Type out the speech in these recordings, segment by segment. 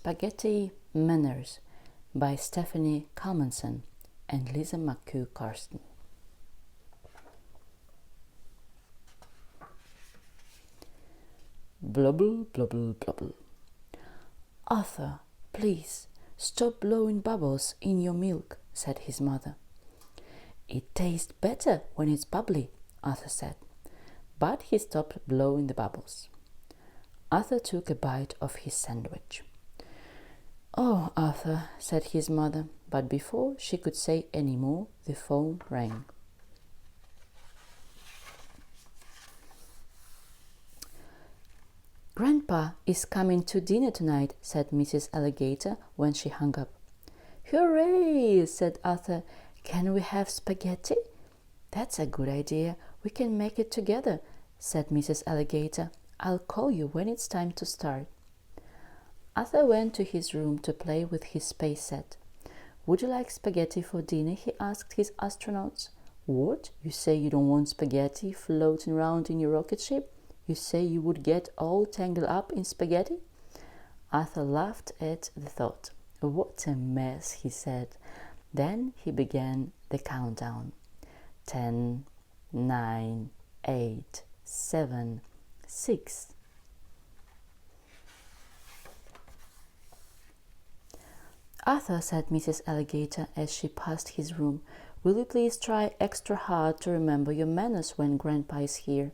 Spaghetti Manners by Stephanie Kalmanson and Lisa McHugh Karsten. Blubble, blubble, blubble. Arthur, please, stop blowing bubbles in your milk, said his mother. It tastes better when it's bubbly, Arthur said, but he stopped blowing the bubbles. Arthur took a bite of his sandwich. Oh, Arthur, said his mother, but before she could say any more, the phone rang. Grandpa is coming to dinner tonight, said Mrs. Alligator when she hung up. Hooray, said Arthur. Can we have spaghetti? That's a good idea. We can make it together, said Mrs. Alligator. I'll call you when it's time to start. Arthur went to his room to play with his space set. Would you like spaghetti for dinner? He asked his astronauts. What? You say you don't want spaghetti floating around in your rocket ship? You say you would get all tangled up in spaghetti? Arthur laughed at the thought. What a mess, he said. Then he began the countdown. 10, 9, 8, 7, 6. Arthur, said Mrs. Alligator as she passed his room, will you please try extra hard to remember your manners when Grandpa is here?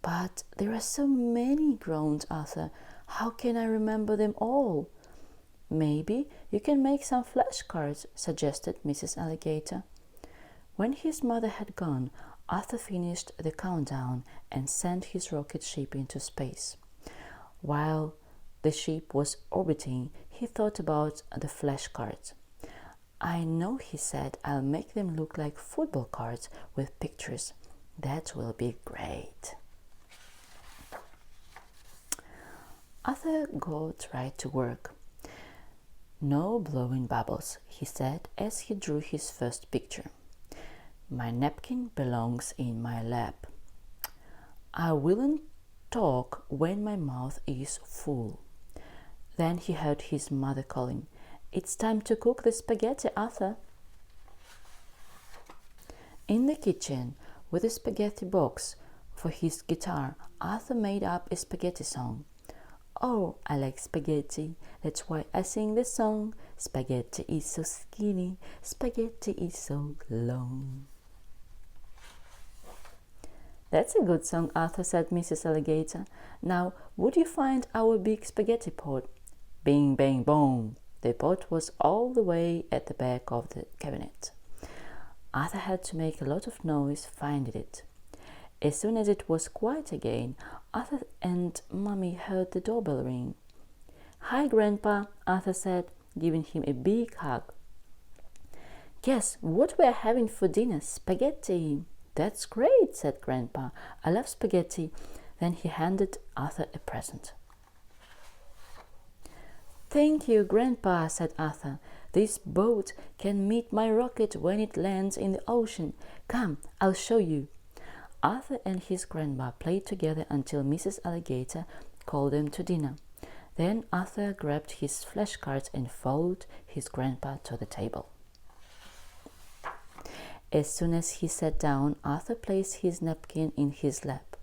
But there are so many, groaned Arthur. How can I remember them all? Maybe you can make some flashcards, suggested Mrs. Alligator. When his mother had gone, Arthur finished the countdown and sent his rocket ship into space. While the ship was orbiting, he thought about the flashcards. I know, he said, I'll make them look like football cards with pictures. That will be great. Arthur got right to work. No blowing bubbles, he said as he drew his first picture. My napkin belongs in my lap. I willn't talk when my mouth is full. Then he heard his mother calling, It's time to cook the spaghetti, Arthur. In the kitchen, with a spaghetti box for his guitar, Arthur made up a spaghetti song. Oh, I like spaghetti, that's why I sing the song. Spaghetti is so skinny, spaghetti is so long. That's a good song, Arthur, said Mrs. Alligator. Now, would you find our big spaghetti pot? Bing, bang, boom. The pot was all the way at the back of the cabinet. Arthur had to make a lot of noise finding it. As soon as it was quiet again, Arthur and Mummy heard the doorbell ring. Hi, Grandpa, Arthur said, giving him a big hug. Guess what we're having for dinner? Spaghetti. That's great, said Grandpa. I love spaghetti. Then he handed Arthur a present. Thank you, Grandpa, said Arthur. This boat can meet my rocket when it lands in the ocean. Come, I'll show you. Arthur and his grandma played together until Mrs. Alligator called them to dinner. Then Arthur grabbed his flashcards and followed his grandpa to the table. As soon as he sat down, Arthur placed his napkin in his lap.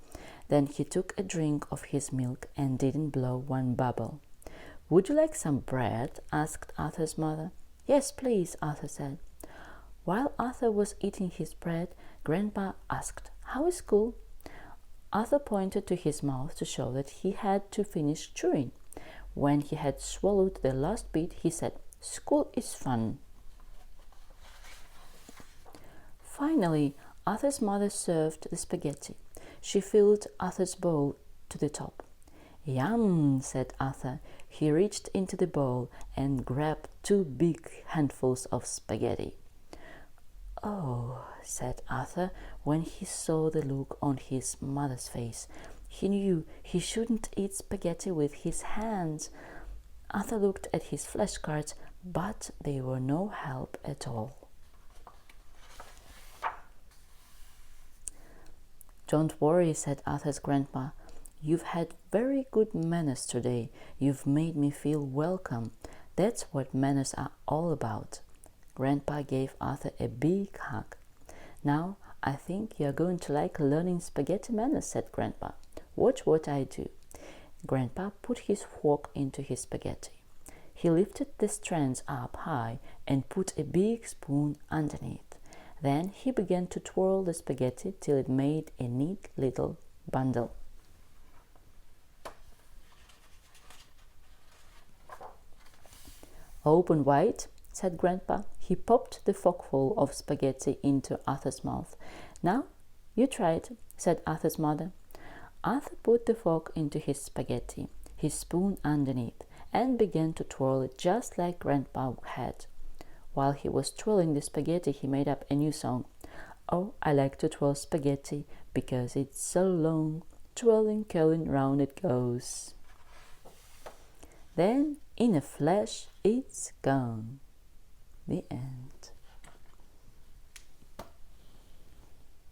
Then he took a drink of his milk and didn't blow one bubble. Would you like some bread? Asked Arthur's mother. Yes, please, Arthur said. While Arthur was eating his bread, Grandpa asked, How is school? Arthur pointed to his mouth to show that he had to finish chewing. When he had swallowed the last bit, he said, School is fun. Finally, Arthur's mother served the spaghetti. She filled Arthur's bowl to the top. Yum, said Arthur. He reached into the bowl and grabbed 2 big handfuls of spaghetti. Oh, said Arthur when he saw the look on his mother's face. He knew he shouldn't eat spaghetti with his hands. Arthur looked at his flashcards, but they were no help at all. Don't worry, said Arthur's grandma. You've had very good manners today. You've made me feel welcome. That's what manners are all about." Grandpa gave Arthur a big hug. "Now, I think you're going to like learning spaghetti manners," said Grandpa. "Watch what I do." Grandpa put his fork into his spaghetti. He lifted the strands up high and put a big spoon underneath. Then he began to twirl the spaghetti till it made a neat little bundle. "Open wide," said Grandpa. He popped the forkful of spaghetti into Arthur's mouth. "Now, you try it," said Arthur's mother. Arthur put the fork into his spaghetti, his spoon underneath, and began to twirl it just like Grandpa had. While he was twirling the spaghetti, he made up a new song. "Oh, I like to twirl spaghetti because it's so long. Twirling, curling, round it goes." Then, in a flash, it's gone. The end.